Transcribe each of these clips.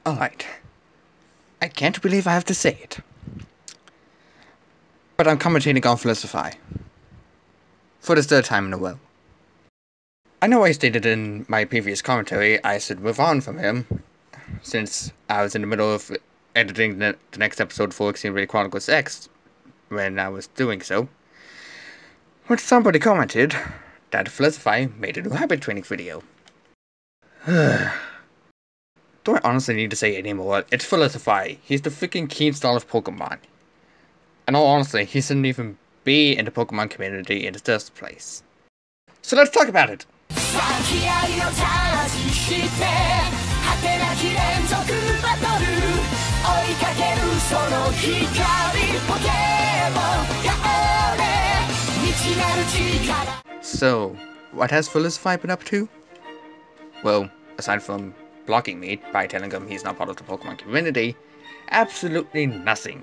Alright. I can't believe I have to say it. But I'm commentating on Philisify. For the third time in a row. I know I stated in my previous commentary I should move on from him, since I was in the middle of editing the next episode for Xenoblade Chronicles X when I was doing so. But somebody commented that Philisify made a new habit training video. Do I honestly need to say it anymore? It's Philisify. He's the freaking Keemstar of Pokemon. And all honestly, he shouldn't even be in the Pokemon community in the first place. So let's talk about it! So, what has Philisify been up to? Well, aside from blocking me by telling him he's not part of the Pokemon community, absolutely nothing.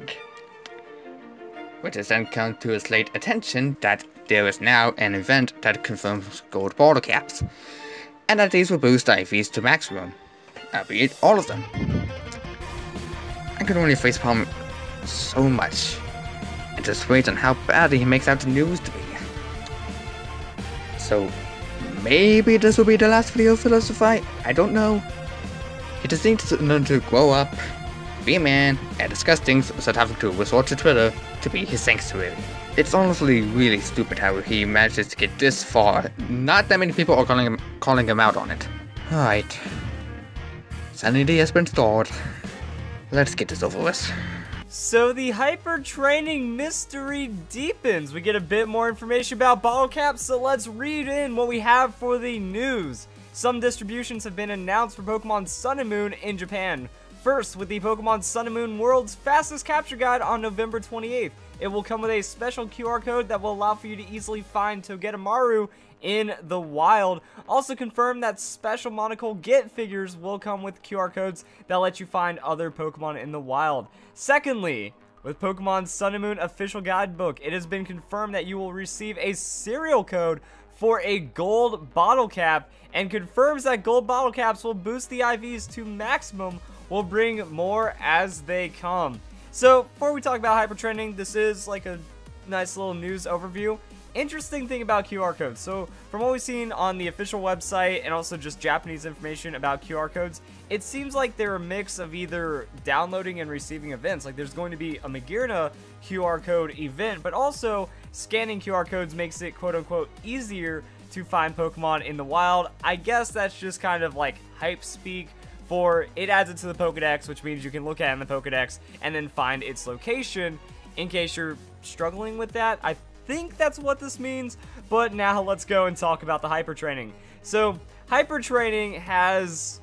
Which has then come to his late attention that there is now an event that confirms gold bottle caps, and that these will boost IVs to maximum, albeit all of them. I can only facepalm so much, and just wait on how badly he makes out the news to be. So, maybe this will be the last video of Philisify? I don't know. He just needs to learn to grow up, be a man, and discuss things without having to resort to Twitter to be his sanctuary. It's honestly really stupid how he manages to get this far. Not that many people are calling him out on it. Alright. Sanity has been stored. Let's get this over with. So the hyper training mystery deepens. We get a bit more information about bottle caps, so let's read in what we have for the news. Some distributions have been announced for Pokemon Sun and Moon in Japan. First, with the Pokemon Sun and Moon World's Fastest Capture Guide on November 28th. It will come with a special QR code that will allow for you to easily find Togedemaru in the wild. Also confirmed that special Monocle Get figures will come with QR codes that let you find other Pokemon in the wild. Secondly, with Pokemon Sun and Moon official guidebook, it has been confirmed that you will receive a serial code for a gold bottle cap, and confirms that gold bottle caps will boost the IVs to maximum, will bring more as they come. So, before we talk about hyper training, this is like a nice little news overview. Interesting thing about QR codes. So, from what we've seen on the official website and also just Japanese information about QR codes, it seems like they're a mix of either downloading and receiving events. Like, there's going to be a Magearna QR code event, but also scanning QR codes makes it quote-unquote easier to find Pokemon in the wild. I guess that's just kind of like hype speak for it adds it to the Pokedex, which means you can look at it in the Pokedex and then find its location in case you're struggling with that. I think that's what this means, but now let's go and talk about the hyper training. So, hyper training has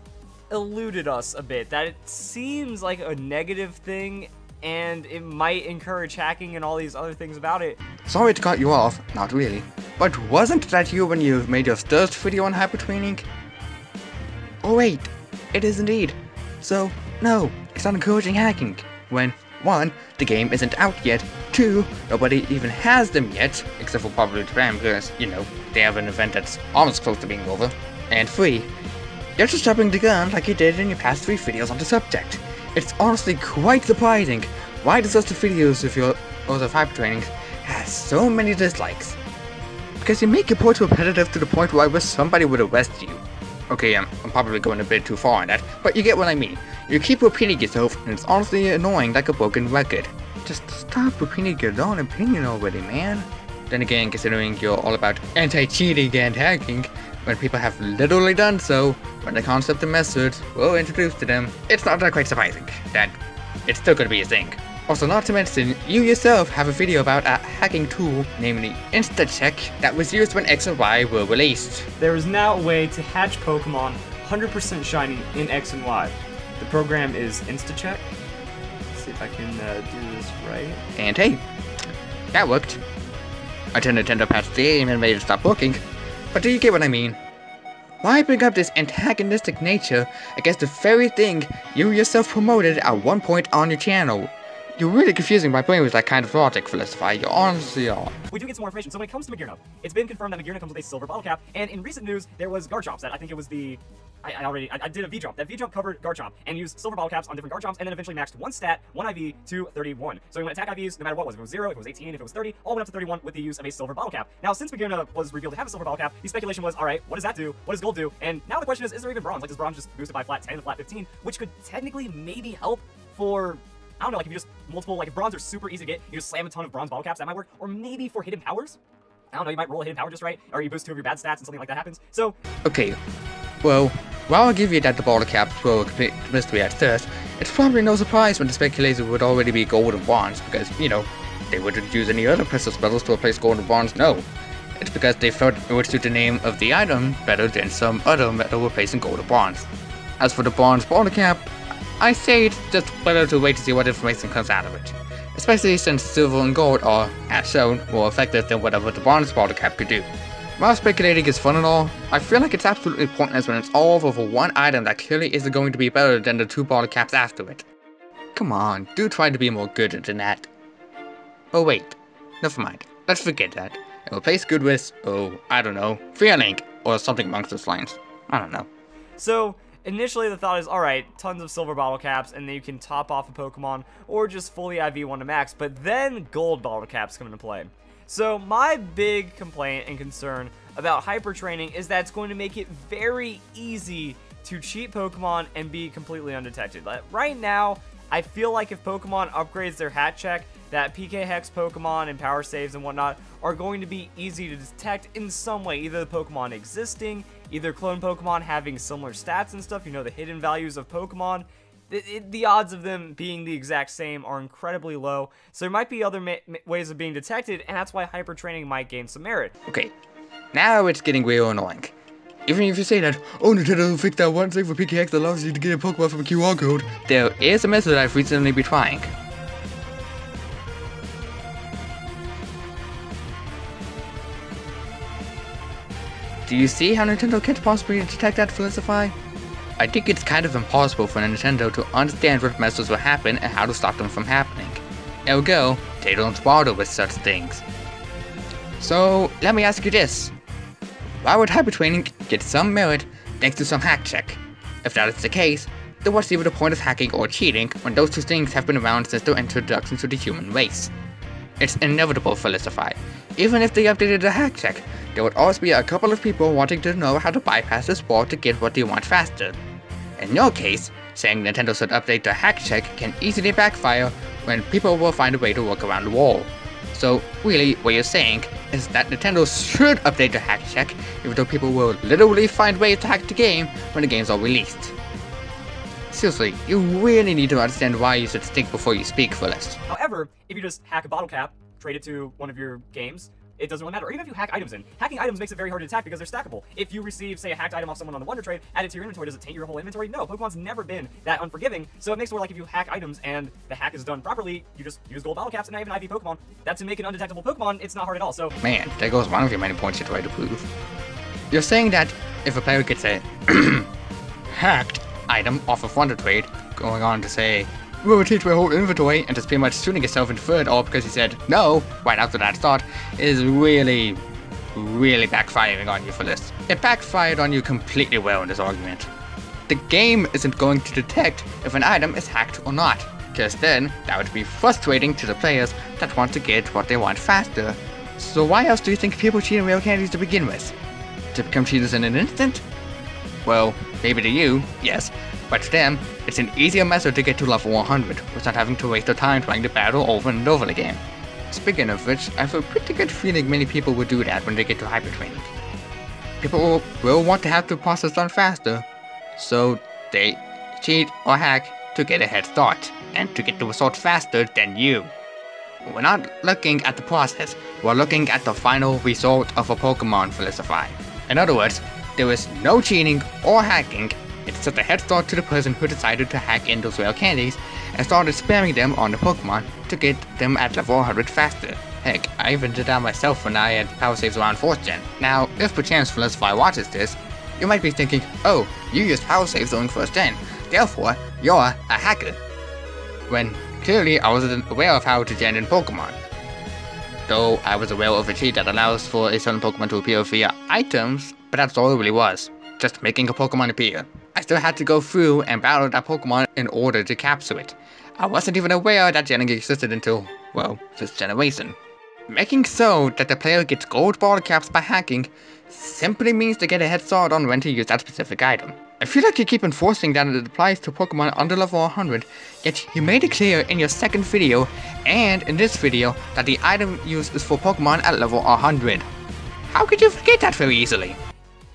eluded us a bit. That it seems like a negative thing, and it might encourage hacking and all these other things about it. Sorry to cut you off, not really. But wasn't that you when you made your first video on hyper training? Oh wait, it is indeed. So, no, it's not encouraging hacking. When, 1, the game isn't out yet, 2, nobody even has them yet, except for probably Japan because, you know, they have an event that's almost close to being over, and 3, you're just jumping the gun like you did in your past 3 videos on the subject. It's honestly quite surprising why the first videos of your other hyper trainings has so many dislikes. Because you make it too repetitive to the point where I wish somebody would arrest you. Okay, I'm probably going a bit too far on that, but you get what I mean. You keep repeating yourself, and it's honestly annoying like a broken record. Just stop repeating your own opinion already, man. Then again, considering you're all about anti-cheating and hacking, when people have literally done so, when the concept and methods were introduced to them, it's not that quite surprising that it's still going to be a thing. Also, not to mention, you yourself have a video about a hacking tool, namely InstaCheck, that was used when X and Y were released. There is now a way to hatch Pokemon 100% shiny in X and Y. The program is InstaCheck. Let's see if I can do this right. And hey, that worked. Until Nintendo patched the game and made it stop working. But do you get what I mean? Why bring up this antagonistic nature against the very thing you yourself promoted at one point on your channel? You're really confusing my brain with that kind of logic, Philisify. You honestly are. We do get some more information. So when it comes to Magearna, it's been confirmed that Magearna comes with a silver bottle cap, and in recent news, there was Garchomps that I think it was the I did a V-Jump. That V-Jump covered Garchomp and used silver bottle caps on different Garchomps and then eventually maxed one stat, 1 IV to 31. So we went attack IVs no matter what it was. If it was 0, if it was 18, if it was 30, all went up to 31 with the use of a silver bottle cap. Now, since Magearna was revealed to have a silver bottle cap, the speculation was, alright, what does that do? What does gold do? And now the question is there even bronze? Like, does bronze just boost it by flat 10 and flat 15, which could technically maybe help for, I don't know, like if you just multiple, like if bronze are super easy to get, you just slam a ton of bronze bottle caps, that might work. Or maybe for hidden powers? I don't know, you might roll a hidden power just right, or you boost 2 of your bad stats and something like that happens. So, okay, well, while I'll give you that the bottle caps were a complete mystery at first, it's probably no surprise when the speculation would already be gold and bronze, because, you know, they wouldn't use any other crystal spells to replace gold and bronze, no. It's because they felt it would suit the name of the item better than some other metal replacing gold or bronze. As for the bronze bottle cap, I say it's just better to wait to see what information comes out of it. Especially since silver and gold are, as shown, more effective than whatever the bronze bottle cap could do. While speculating is fun and all, I feel like it's absolutely pointless when it's all over for one item that clearly isn't going to be better than the 2 bottle caps after it. Come on, do try to be more good than that. Oh wait, never mind, let's forget that, and replace good with, oh, I don't know, Fearlink, or something amongst those lines. I don't know. So, initially the thought is, alright, tons of silver bottle caps, and then you can top off a Pokemon, or just fully IV 1 to max, but then gold bottle caps come into play. So my big complaint and concern about hyper training is that it's going to make it very easy to cheat Pokemon and be completely undetected. Like, right now, I feel like if Pokemon upgrades their hat check, that PK Hex Pokemon and power saves and whatnot are going to be easy to detect in some way. Either the Pokemon existing, either clone Pokemon having similar stats and stuff, you know, the hidden values of Pokemon. The odds of them being the exact same are incredibly low, so there might be other ways of being detected, and that's why hyper training might gain some merit. Okay, now it's getting real annoying. Even if you say that, oh, Nintendo will fix that one thing for PKX that allows you to get a Pokemon from a QR code, there is a method I've recently been trying. Do you see how Nintendo can't possibly detect that Felicify? I think it's kind of impossible for Nintendo to understand what methods will happen and how to stop them from happening. Ergo, they don't bother with such things. So, let me ask you this. Why would hyper training get some merit thanks to some hack check? If that is the case, then what's even the point of hacking or cheating when those 2 things have been around since their introduction to the human race? It's inevitable, Felicify. Even if they updated the hack check, there would always be a couple of people wanting to know how to bypass this wall to get what they want faster. In your case, saying Nintendo should update the hack check can easily backfire when people will find a way to work around the wall. So really, what you're saying is that Nintendo should update the hack check, even though people will literally find ways to hack the game when the games are released. Seriously, you really need to understand why you should think before you speak, Phyllis. However, if you just hack a bottle cap, trade it to one of your games, it doesn't really matter. Or even if you hack items in. Hacking items makes it very hard to attack because they're stackable. If you receive, say, a hacked item off someone on the Wonder Trade, add it to your inventory, does it taint your whole inventory? No, Pokemon's never been that unforgiving, so it makes it more like if you hack items and the hack is done properly, you just use gold bottle caps and not even IV Pokemon. That to make an undetectable Pokemon, it's not hard at all, so... Man, there goes one of your many points you try to prove. You're saying that if a player gets a hacked item off of Wonder Trade, going on to say, we'll change my whole inventory, and just pretty much shooting yourself in the foot all because he said no right after that thought, is really backfiring on you for this. It backfired on you completely well in this argument. The game isn't going to detect if an item is hacked or not, because then that would be frustrating to the players that want to get what they want faster. So why else do you think people cheat in rare candies to begin with? To become cheaters in an instant? Well, maybe to you, yes, but to them, it's an easier method to get to level 100 without having to waste their time trying to battle over and over again. Speaking of which, I have a pretty good feeling many people will do that when they get to hyper training. People will want to have the process done faster, so they cheat or hack to get a head start, and to get the result faster than you. We're not looking at the process, we're looking at the final result of a Pokemon Felicify. In other words, there is no cheating or hacking, it's just a head start to the person who decided to hack in those rare candies and started spamming them on the Pokemon to get them at level 100 faster. Heck, I even did that myself when I had power saves around 4th gen. Now, if perchance Felicify watches this, you might be thinking, oh, you used power saves during 1st gen, therefore, you're a hacker. When clearly I wasn't aware of how to gen in Pokemon. Though I was aware of a cheat that allows for a certain Pokemon to appear via items, but that's all it really was. just making a Pokemon appear. I still had to go through and battle that Pokemon in order to capture it. I wasn't even aware that Genning existed until, well, this generation. Making so that the player gets gold bottle caps by hacking simply means they get a head start on when to use that specific item. I feel like you keep enforcing that it applies to Pokemon under level 100, yet you made it clear in your second video and in this video that the item used is for Pokemon at level 100. How could you forget that very easily?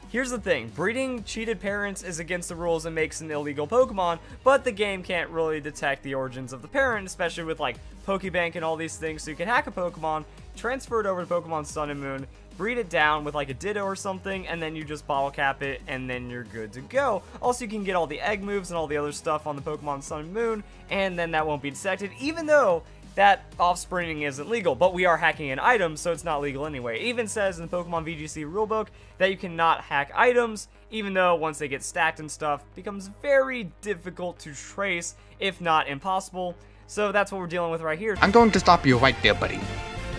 Here's the thing, breeding cheated parents is against the rules and makes an illegal Pokemon, but the game can't really detect the origins of the parent, especially with like Pokebank and all these things, so you can hack a Pokemon, transfer it over to Pokemon Sun and Moon, breed it down with like a Ditto or something, and then you just bottle cap it, and then you're good to go. Also, you can get all the egg moves and all the other stuff on the Pokemon Sun and Moon, and then that won't be detected, even though that offspringing isn't legal, but we are hacking an item, so it's not legal anyway. It even says in the Pokemon VGC rulebook that you cannot hack items, even though once they get stacked and stuff, it becomes very difficult to trace, if not impossible. So that's what we're dealing with right here. I'm going to stop you right there, buddy.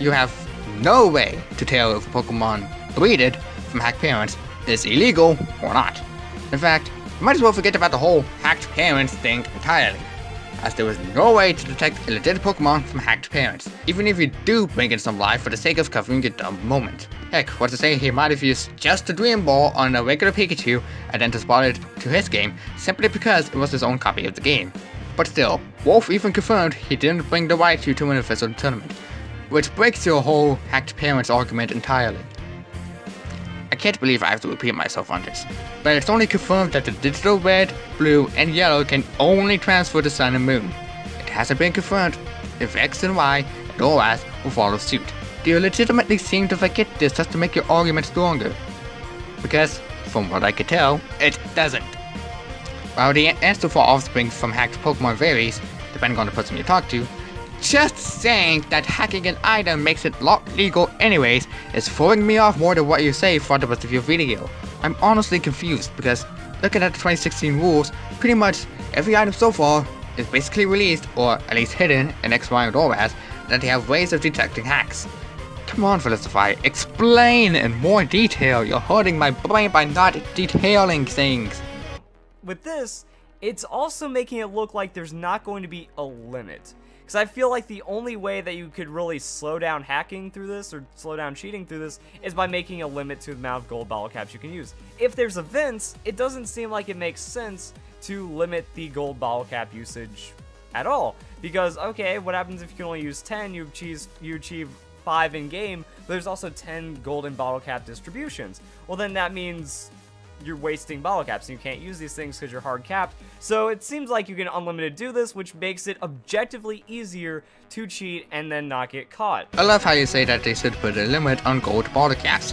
You have no way to tell if a Pokemon breeded from hacked parents is illegal or not. In fact, you might as well forget about the whole hacked parents thing entirely, as there is no way to detect a legit Pokemon from hacked parents, even if you do bring in some life for the sake of covering a dumb moment. Heck, what's to say he might have used just a Dream Ball on a regular Pikachu and then transport it to his game simply because it was his own copy of the game. But still, Wolf even confirmed he didn't bring the Raichu to an official tournament, which breaks your whole hacked parents argument entirely. I can't believe I have to repeat myself on this, but it's only confirmed that the digital red, blue, and yellow can only transfer to Sun and Moon. It hasn't been confirmed if X and Y and OS will follow suit. Do you legitimately seem to forget this just to make your argument stronger? Because, from what I could tell, it doesn't. While the answer for offspring from hacked Pokemon varies, depending on the person you talk to, just saying that hacking an item makes it not legal anyways is throwing me off more than what you say for the rest of your video. I'm honestly confused because looking at the 2016 rules, pretty much every item so far is basically released or at least hidden in X, Y, and OS that they have ways of detecting hacks. Come on, Felicify, explain in more detail. You're hurting my brain by not detailing things. With this, it's also making it look like there's not going to be a limit. Because I feel like the only way that you could really slow down hacking through this, or slow down cheating through this, is by making a limit to the amount of gold bottle caps you can use. If there's events, it doesn't seem like it makes sense to limit the gold bottle cap usage at all. Because, okay, what happens if you can only use 10, you achieve 5 in-game, but there's also 10 golden bottle cap distributions. Well, then that means you're wasting bottle caps and you can't use these things because you're hard capped. So it seems like you can unlimited do this, which makes it objectively easier to cheat and then not get caught. I love how you say that they should put a limit on gold bottle caps,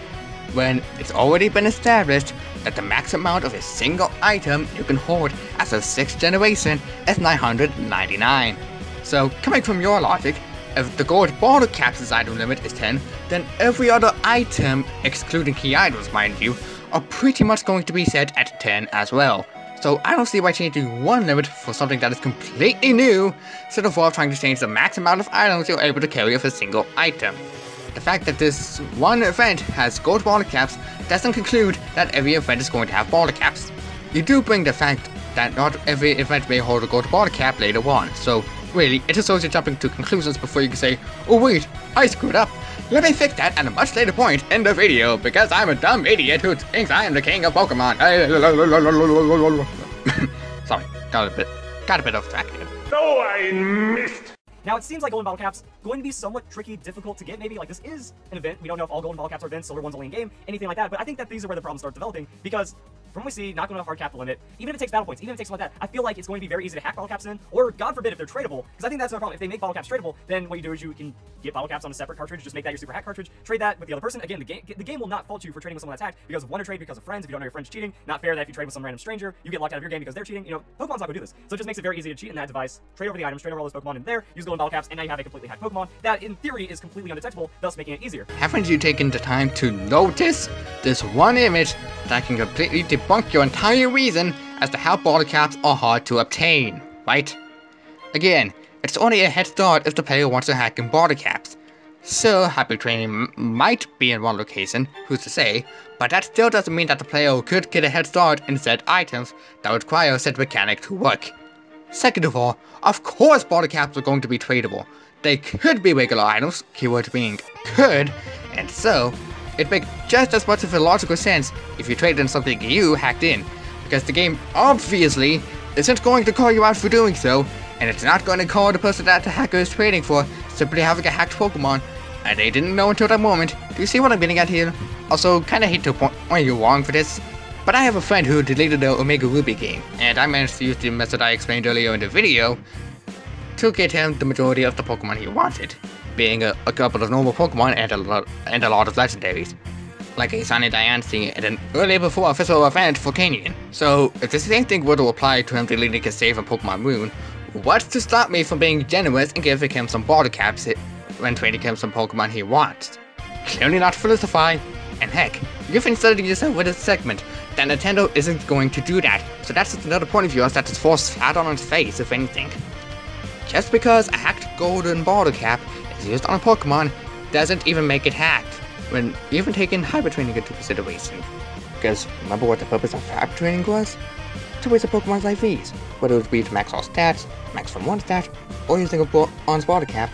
when it's already been established that the max amount of a single item you can hold as of 6th generation is 999. So coming from your logic, if the gold bottle caps' item limit is 10, then every other item, excluding key items mind you, are pretty much going to be set at 10 as well. So I don't see why changing one limit for something that is completely new should involve trying to change the max amount of items you're able to carry with a single item. The fact that this one event has gold bottle caps doesn't conclude that every event is going to have bottle caps. You do bring the fact that not every event may hold a gold bottle cap later on, so really, it just shows you jumping to conclusions before you can say, oh wait, I screwed up. Let me fix that at a much later point in the video, because I'm a dumb idiot who thinks I am the king of Pokemon. Sorry, got a bit off track here. No, I missed! Now, it seems like golden bottle caps going to be somewhat tricky, difficult to get, maybe. Like, this is an event. We don't know if all golden bottle caps are events, silver ones only in game, anything like that. But I think that these are where the problems start developing, because from what we see, not going to hard cap the limit, even if it takes battle points, even if it takes something like that, I feel like it's going to be very easy to hack bottle caps in, or God forbid if they're tradable, because I think that's no problem. If they make bottle caps tradable, then what you do is you can get bottle caps on a separate cartridge, just make that your super hack cartridge, trade that with the other person. Again, the game will not fault you for trading with someone that's hacked because of one trade because of friends. If you don't know your friend's cheating, not fair that if you trade with some random stranger, you get locked out of your game because they're cheating. You know, Pokemon's not going to do this. So it just makes it very easy to cheat in that device, trade over the items, trade over all those Pokemon in there, use golden bottle caps, and now you have a completely hacked Pokemon that in theory is completely undetectable, thus making it easier. Haven't you taken the time to notice this one image that can completely debunk your entire reason as to how bottle caps are hard to obtain, right? Again, it's only a head start if the player wants to hack in bottle caps. So, hyper training might be in one location, who's to say, but that still doesn't mean that the player could get a head start in said items that require said mechanic to work. Second of all, of course bottle caps are going to be tradable. They could be regular items, keyword being could, and so, it makes just as much of a logical sense if you trade in something you hacked in, because the game obviously isn't going to call you out for doing so, and it's not going to call the person that the hacker is trading for simply having a hacked Pokemon, and they didn't know until that moment. Do you see what I'm getting at here? Also, kinda hate to point you wrong for this, but I have a friend who deleted the Omega Ruby game, and I managed to use the method I explained earlier in the video to get him the majority of the Pokemon he wanted, being a couple of normal Pokemon and a lot of legendaries, like a Sunny Diancie and an earlier before official event for Canyon. So, if the same thing were to apply to him deleting his save in Pokemon Moon, what's to stop me from being generous and giving him some bottle caps when trading him some Pokemon he wants? Clearly not Felicify, and heck, you've inserted yourself with this segment that Nintendo isn't going to do that, so that's just another point of yours that is forced flat on its face, if anything. Just because a hacked golden bottle cap is used on a Pokemon doesn't even make it hacked, when even taking hyper training into consideration. Because remember what the purpose of hyper training was? To waste a Pokemon's IVs, whether it be to max all stats, max from one stat, or using a bronze bottle cap.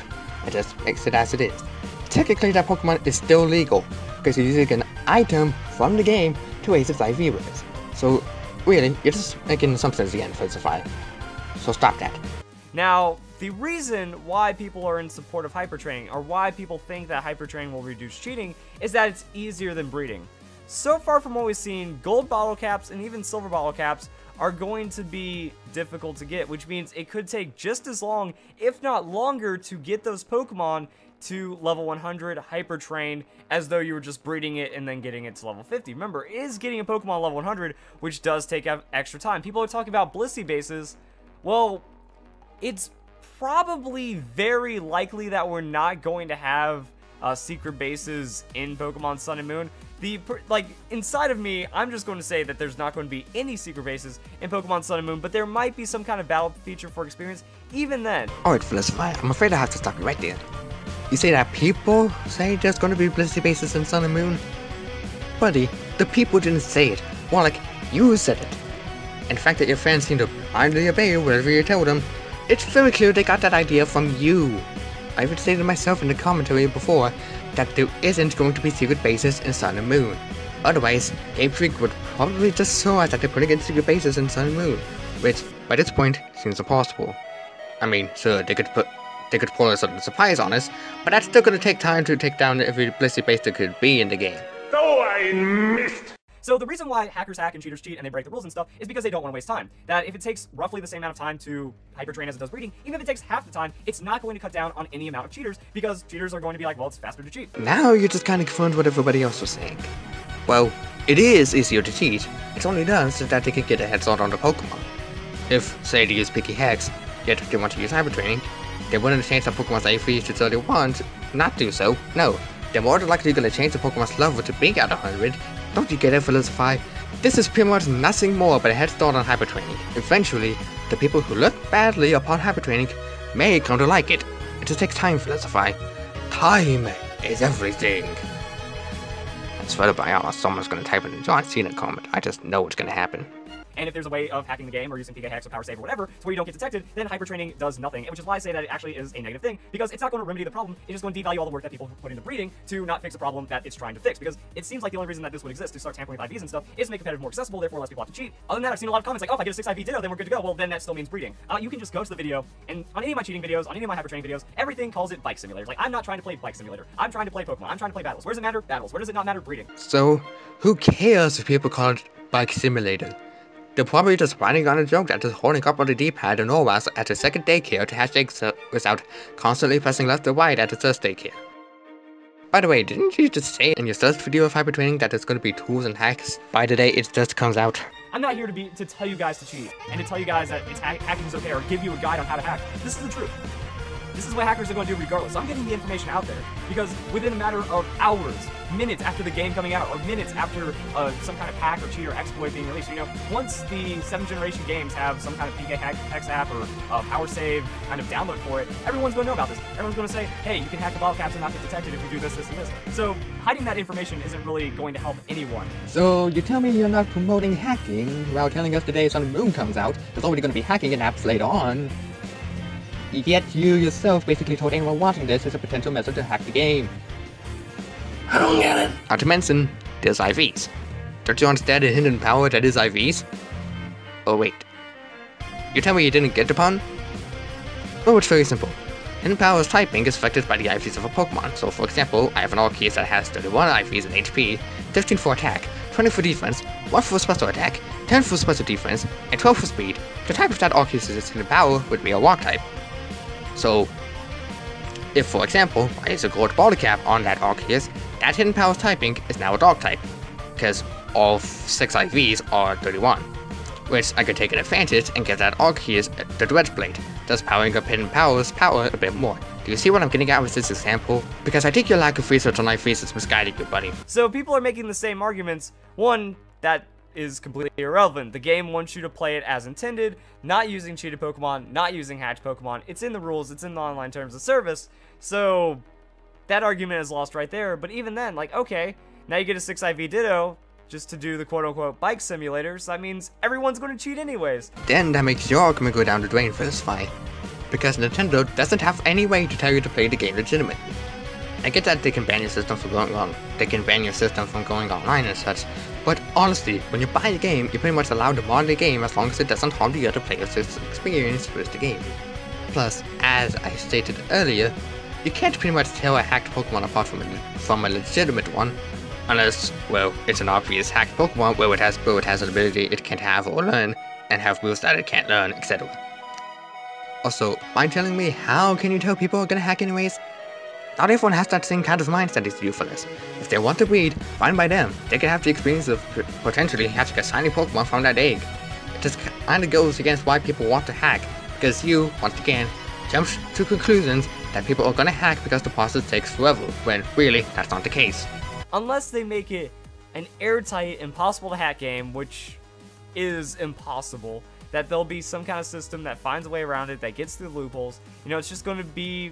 It just makes it as it is. Technically that Pokemon is still legal, because you're using an item from the game to waste its IV with it. So really, you're just making some sense again for Felicify. So stop that. Now, the reason why people are in support of hypertraining, or why people think that hypertraining will reduce cheating, is that it's easier than breeding. So far from what we've seen, gold bottle caps and even silver bottle caps are going to be difficult to get, which means it could take just as long, if not longer, to get those Pokemon to level 100 hyper trained as though you were just breeding it and then getting it to level 50. Remember, it is getting a Pokemon level 100, which does take extra time. People are talking about Blissey bases. Well, it's probably very likely that we're not going to have secret bases in Pokemon Sun and Moon. Inside of me, I'm just going to say that there's not going to be any secret bases in Pokemon Sun and Moon, but there might be some kind of battle feature for experience even then. Alright, Felicify, I'm afraid I have to stop you right there. You say that people say there's going to be Blissey bases in Sun and Moon? Buddy, the people didn't say it. More like, you said it. And the fact that your fans seem to blindly obey whatever you tell them, it's very clear they got that idea from you. I even stated myself in the commentary before that there isn't going to be secret bases in Sun and Moon. Otherwise, Game Freak would probably just show us that they're putting in secret bases in Sun and Moon, which, by this point, seems impossible. I mean, sure, they could pull a certain surprise on us, but that's still going to take time to take down every Blissey base there could be in the game. So I missed. So the reason why hackers hack and cheaters cheat and they break the rules and stuff is because they don't want to waste time. That if it takes roughly the same amount of time to hypertrain as it does breeding, even if it takes half the time, it's not going to cut down on any amount of cheaters, because cheaters are going to be like, well, it's faster to cheat. Now you just kind of confirmed what everybody else was saying. Well, it is easier to cheat. It's only done so that they can get a head start on the Pokemon. If, say, they use picky hacks, yet they want to use hypertraining, they wouldn't change the Pokemon's IV to 31 not do so. No, they're more than likely going to change the Pokemon's level to being at 100. Don't you get it, Felicify? This is pretty much nothing more but a head start on hypertraining. Eventually, the people who look badly upon hypertraining may come to like it. It just takes time, Felicify. Time is everything. I swear to God, someone's gonna type in the John Cena comment. I just know it's gonna happen. And if there's a way of hacking the game or using PK hacks or power save or whatever to where you don't get detected, then hypertraining does nothing, which is why I say that it actually is a negative thing, because it's not going to remedy the problem. It's just going to devalue all the work that people put into breeding to not fix a problem that it's trying to fix, because it seems like the only reason that this would exist to start tampering with IVs and stuff is to make competitive more accessible, therefore less people have to cheat. Other than that, I've seen a lot of comments like, oh, if I get a 6 IV Ditto, then we're good to go. Well, then that still means breeding. You can just go to the video, and on any of my cheating videos, on any of my hypertraining videos, everything calls it bike simulators. Like, I'm not trying to play bike simulator. I'm trying to play Pokemon. I'm trying to play battles. Where does it matter? Battles. Where does it not matter? Breeding. So, who cares if people call it bike simulator? They're probably just writing on a joke that is holding up on the D-pad and always at the second daycare to hashtag without constantly pressing left or right at the first daycare. By the way, didn't you just say in your first video of hypertraining that there's going to be tools and hacks by the day it just comes out? I'm not here to tell you guys to cheat and to tell you guys that hacking is okay or give you a guide on how to hack. This is the truth. This is what hackers are going to do regardless. So I'm getting the information out there because within a matter of hours, minutes after the game coming out, or minutes after some kind of hack or cheat or exploit being released, once the 7th generation games have some kind of PK Hex app or power save kind of download for it, everyone's going to know about this. Everyone's going to say, hey, you can hack the bottle caps and not get detected if you do this, this, and this. So hiding that information isn't really going to help anyone. So you tell me you're not promoting hacking while telling us the day Sun and Moon comes out, there's already going to be hacking in apps later on. Yet you yourself basically told anyone watching this is a potential method to hack the game. I don't get it. Not to mention, there's IVs. Don't you understand the hidden power that is IVs? Oh wait. You tell me you didn't get the pun? Oh, it's very simple. Hidden Power's typing is affected by the IVs of a Pokemon. So for example, I have an Arceus that has 31 IVs in HP, 15 for attack, 20 for defense, 1 for special attack, 10 for special defense, and 12 for speed. The type of that Arceus' hidden power would be a rock type. So, if for example, I use a gold bottle cap on that Arceus, that hidden power's typing is now a dog type, because all 6 IVs are 31. Which I could take an advantage and give that Arceus the Dredge Blade, thus powering up hidden power's power a bit more. Do you see what I'm getting at with this example? Because I think your lack of research on IVs is misguiding you, buddy. So people are making the same arguments. One, that is completely irrelevant. The game wants you to play it as intended, not using cheated Pokemon, not using hatched Pokemon. It's in the rules, it's in the online terms of service, so that argument is lost right there. But even then, like, okay, now you get a 6 IV Ditto just to do the quote-unquote bike simulators. That means everyone's going to cheat anyways. Then that makes your argument go down the drain for this fight, because Nintendo doesn't have any way to tell you to play the game legitimately. I get that they can ban your system from going wrong, they can ban your system from going online and such, but honestly, when you buy a game, you're pretty much allowed to mod the game as long as it doesn't harm the other player's experience with the game. Plus, as I stated earlier, you can't pretty much tell a hacked Pokemon apart from a legitimate one, unless, well, it's an obvious hacked Pokemon where it has an ability it can't have or learn, and have moves that it can't learn, etc. Also, mind telling me how can you tell people are gonna hack anyways? Not everyone has that same kind of mindset as you for this. If they want to breed, fine by them. They can have the experience of potentially hatching a shiny Pokemon from that egg. It just kinda goes against why people want to hack, because you, once again, jump to conclusions that people are gonna hack because the process takes forever, when really, that's not the case. Unless they make it an airtight, impossible to hack game, which is impossible, that there'll be some kind of system that finds a way around it, that gets through the loopholes, it's just going to be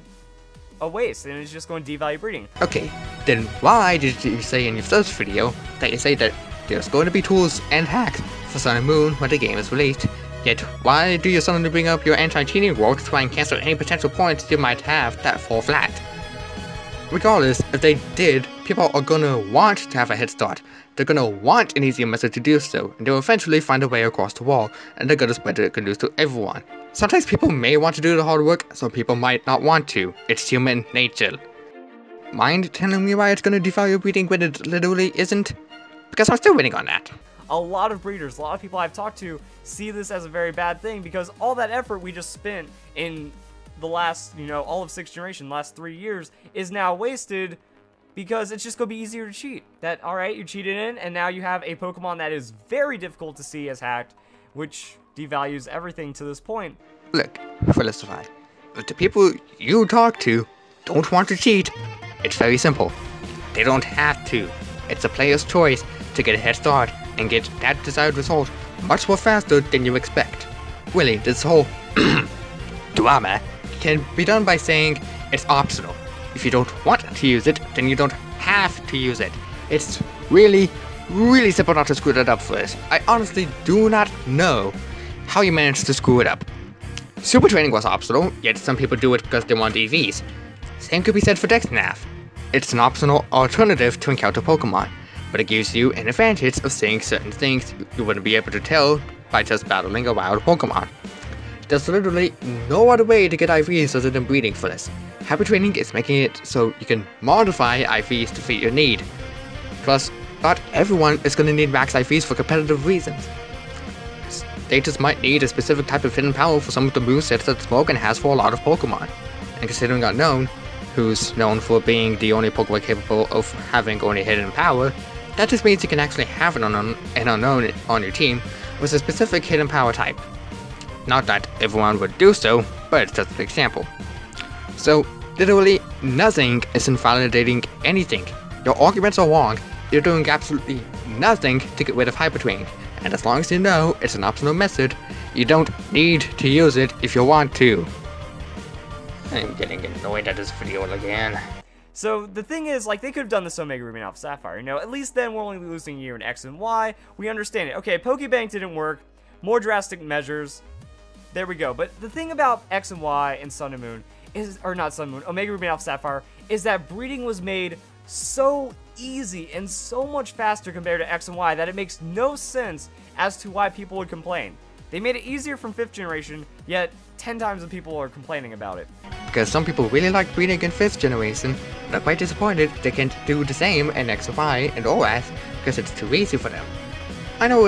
a waste, and it's just going to devalue breeding. Okay, then why did you say in your first video that you say that there's going to be tools and hacks for Sun and Moon when the game is released, yet why do you suddenly bring up your anti-cheating rule to try and cancel any potential points you might have that fall flat? Regardless, if they did, people are gonna want to have a head start. They're gonna want an easier method to do so, and they'll eventually find a way across the wall, and they're gonna spread the good news to everyone. Sometimes people may want to do the hard work, some people might not want to. It's human nature. Mind telling me why it's gonna devalue breeding when it literally isn't? Because I'm still waiting on that. A lot of breeders, a lot of people I've talked to see this as a very bad thing, because all that effort we just spent in the last, all of 6th generation, last 3 years, is now wasted because it's just going to be easier to cheat. That, alright, you cheated in, and now you have a Pokemon that is very difficult to see as hacked, which devalues everything to this point. Look, philosophy. If the people you talk to don't want to cheat, it's very simple. They don't have to. It's a player's choice to get a head start and get that desired result much more faster than you expect. Really, this whole drama can be done by saying it's optional. If you don't want to use it, then you don't have to use it. It's really, really simple not to screw that up first. I honestly do not know how you managed to screw it up. Super Training was optional, yet some people do it because they want EVs. Same could be said for DexNav. It's an optional alternative to encounter Pokemon, but it gives you an advantage of seeing certain things you wouldn't be able to tell by just battling a wild Pokemon. There's literally no other way to get IVs other than breeding for this. Happy Training is making it so you can modify IVs to fit your need. Plus, not everyone is going to need max IVs for competitive reasons. They just might need a specific type of hidden power for some of the movesets that Smogon has for a lot of Pokemon. And considering Unknown, who's known for being the only Pokemon capable of having only hidden power, that just means you can actually have an Unknown on your team with a specific hidden power type. Not that everyone would do so, but it's just an example. So, literally nothing is invalidating anything. Your arguments are wrong, you're doing absolutely nothing to get rid of hypertraining. And as long as you know it's an optional method, you don't need to use it if you want to. I'm getting annoyed at this video again. So the thing is, like, they could have done this Omega Ruby and Alpha Sapphire, you know, at least then we're only losing a year in X and Y, we understand it. Okay, Pokebank didn't work, more drastic measures, there we go. But the thing about X and Y and Sun and Moon is, or not Sun and Moon, Omega Ruby and Alpha Sapphire, is that breeding was made so easy and so much faster compared to X and Y that it makes no sense as to why people would complain. They made it easier from 5th generation, yet 10 times the people are complaining about it. Because some people really like breeding in 5th generation, and are quite disappointed they can't do the same in X and Y and OS because it's too easy for them. I know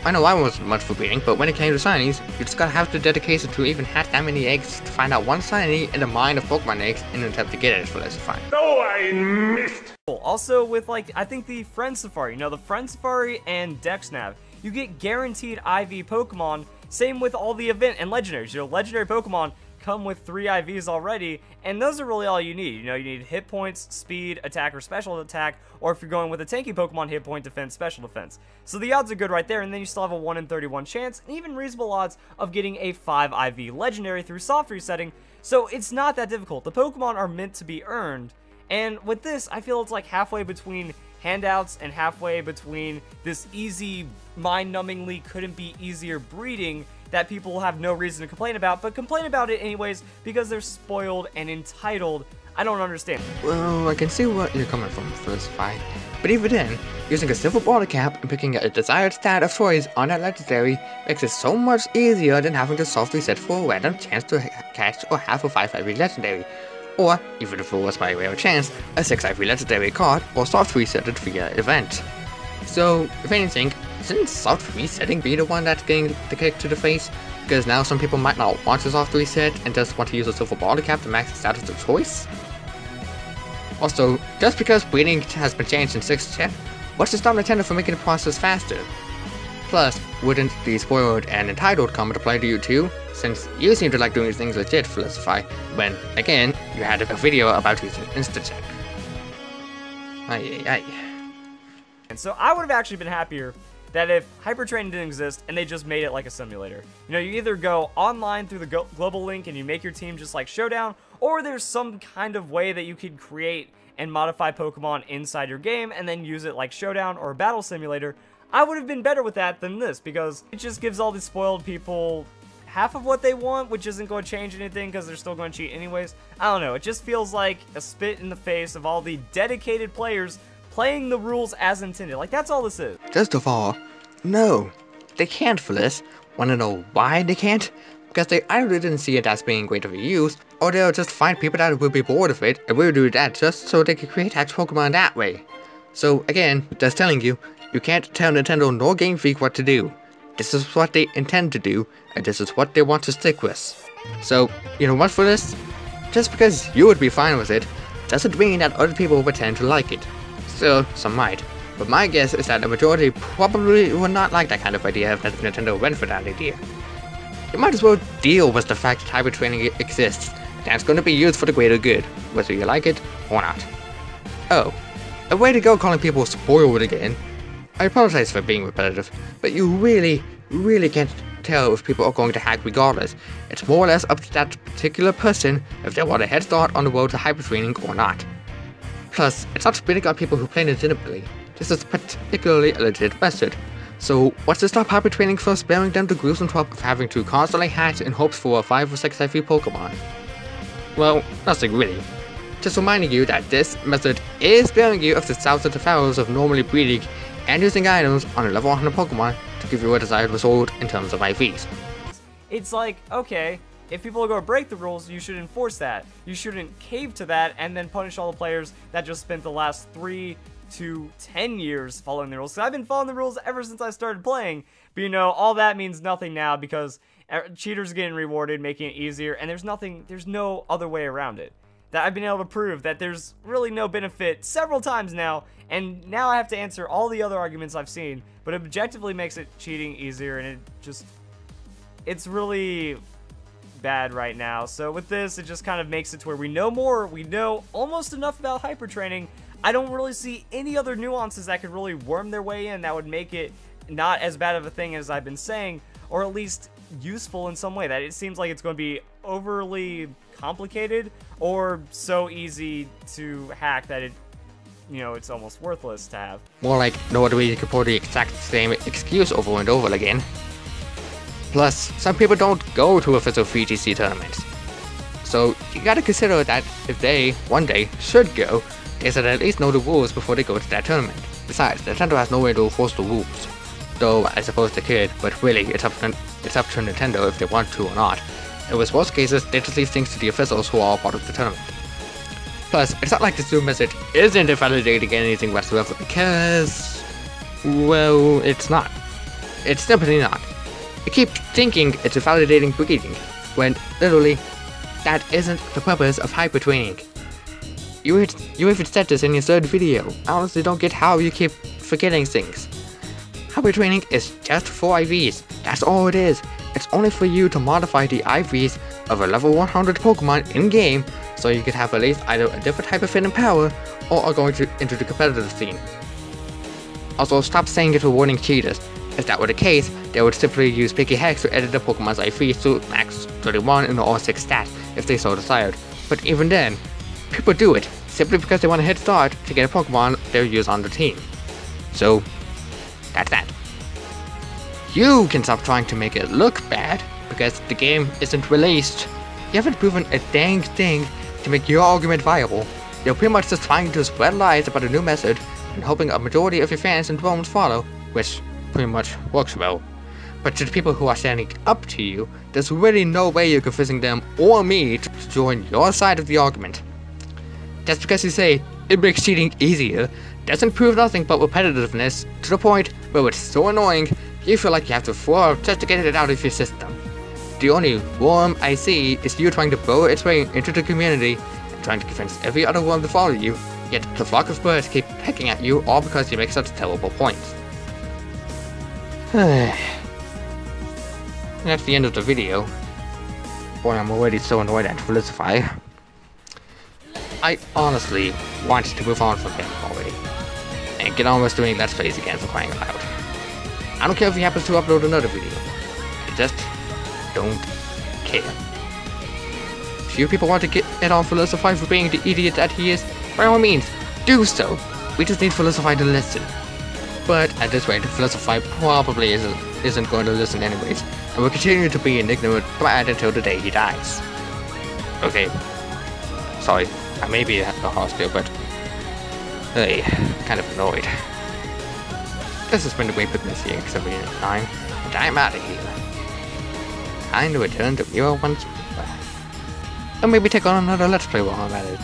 I wasn't much for breeding, but when it came to shinies, you just gotta have the dedication to even hatch that many eggs to find out one shiny in the mine of Pokemon eggs in an attempt to get it for less fun. Oh, I missed! Also with, like, I think the Friend Safari, you know, the Friend Safari and DexNav, you get guaranteed IV Pokemon, same with all the event and legendaries. You know, legendary Pokemon come with 3 IVs already, and those are really all you need. You know, you need hit points, speed, attack, or special attack, or if you're going with a tanky Pokemon, hit point, defense, special defense. So the odds are good right there, and then you still have a 1 in 31 chance, and even reasonable odds of getting a 5 IV legendary through soft resetting, so it's not that difficult. The Pokemon are meant to be earned, and with this, I feel it's like halfway between handouts and halfway between this easy, mind-numbingly couldn't be easier breeding that people have no reason to complain about, but complain about it anyways because they're spoiled and entitled. I don't understand. Well, I can see what you're coming from, Felicify. But even then, using a silver border cap and picking a desired stat of choice on that legendary makes it so much easier than having to soft reset for a random chance to catch or have a 5 IV legendary. Or, even if it was by rare chance, a 6 IV legendary card or soft resetted via event. So, if anything, shouldn't soft resetting be the one that's getting the kick to the face? Because now some people might not want to soft reset and just want to use a silver border cap to max the status of choice? Also, just because breeding has been changed in 6th gen, what's to stop Nintendo from making the process faster? Plus, wouldn't the spoiled and entitled comment apply to you too? Since you seem to like doing things legit, Felicify, when, again, you had a video about using InstaCheck. Ay. And so I would have actually been happier that if Hypertraining didn't exist and they just made it like a simulator. You know, you either go online through the global link and you make your team just like Showdown, or there's some kind of way that you could create and modify Pokemon inside your game and then use it like Showdown or a battle simulator. I would have been better with that than this because it just gives all the spoiled people half of what they want, which isn't going to change anything because they're still going to cheat anyways. I don't know, it just feels like a spit in the face of all the dedicated players playing the rules as intended. Like, that's all this is. Just of all, no, they can't, Feliz. Wanna know why they can't? Because they either didn't see it as being great of a use, or they'll just find people that will be bored of it and will do that just so they can create actual Pokemon that way. So again, just telling you, you can't tell Nintendo nor Game Freak what to do. This is what they intend to do, and this is what they want to stick with. So, you know what, Feliz? Just because you would be fine with it, doesn't mean that other people would tend to like it. Still, some might, but my guess is that the majority probably would not like that kind of idea if Nintendo went for that idea. You might as well deal with the fact that hybrid training exists, and that's going to be used for the greater good, whether you like it or not. Oh, a way to go calling people spoiled again. I apologize for being repetitive, but you really can't tell if people are going to hack regardless. It's more or less up to that particular person if they want a head start on the road to hybrid training or not. Plus, it's not spitting on people who play legitimately. This is particularly a legit method. So, what's to stop hybrid training from sparing them the gruesome trouble of having to constantly hatch in hopes for a 5 or 6 IV Pokemon? Well, nothing really. Just reminding you that this method is sparing you of the thousands of hours of normally breeding and using items on a level 100 Pokemon to give you a desired result in terms of IVs. It's like, okay, if people are going to break the rules, you should enforce that. You shouldn't cave to that and then punish all the players that just spent the last 3 to 10 years following the rules. So I've been following the rules ever since I started playing, but you know, all that means nothing now because cheaters are getting rewarded, making it easier, and there's no other way around it. That I've been able to prove that there's really no benefit several times now, and now I have to answer all the other arguments I've seen, but it objectively makes it cheating easier, and it's really bad right now. So with this, it just kind of makes it to where we know more, we know almost enough about hyper training. I don't really see any other nuances that could really worm their way in that would make it not as bad of a thing as I've been saying, or at least useful in some way. That it seems like it's going to be overly complicated or so easy to hack that it, you know, it's almost worthless to have. More like no other way you could put the exact same excuse over and over again. Plus, some people don't go to official VGC tournaments. So you gotta consider that if they, one day, should go, they should at least know the rules before they go to that tournament. Besides, Nintendo has no way to enforce the rules. Though, I suppose they could, but really, it's up to Nintendo if they want to or not. In worst cases, they just leave things to the officials who are part of the tournament. Plus, it's not like the Zoom message isn't invalidating anything whatsoever because, well, it's not. It's simply not. You keep thinking it's invalidating breeding, when literally, that isn't the purpose of hyper training. You even said this in your third video. I honestly don't get how you keep forgetting things. Hyper training is just for IVs. That's all it is. It's only for you to modify the IVs of a level 100 Pokemon in-game, so you could have at least either a different type of fit and power, or are going into the competitive scene. Also, stop saying it's rewarding cheaters. If that were the case, they would simply use Picky Hex to edit the Pokemon's IVs to max 31 in the R6 stat, if they so desired. But even then, people do it, simply because they want a head start to get a Pokemon they'll use on the team. So, that's that. You can stop trying to make it look bad, because the game isn't released. You haven't proven a dang thing to make your argument viable. You're pretty much just trying to spread lies about a new method, and hoping a majority of your fans and drones follow, which pretty much works well. But to the people who are standing up to you, there's really no way you're convincing them or me to join your side of the argument. Just because you say it makes cheating easier doesn't prove nothing but repetitiveness to the point where it's so annoying you feel like you have to throw out just to get it out of your system. The only worm I see is you trying to burrow its way into the community and trying to convince every other worm to follow you, yet the flock of birds keep pecking at you all because you make such terrible points. That's the end of the video. Boy, I'm already so annoyed at Felicify. I honestly want to move on from him already, and get on with doing Let's Plays again for crying out loud. I don't care if he happens to upload another video. I just don't care. If you people want to get on Felicify for being the idiot that he is, by all means, do so. We just need Felicify to listen. But at this rate, Felicify probably isn't going to listen anyways, and will continue to be an ignorant brat until the day he dies. Okay. Sorry, I may be a hostile, but hey, kind of annoyed. This has been the Wayput here, 79, and I'm out of here. Time to return to Mira once more. And maybe take on another Let's Play while I'm at it.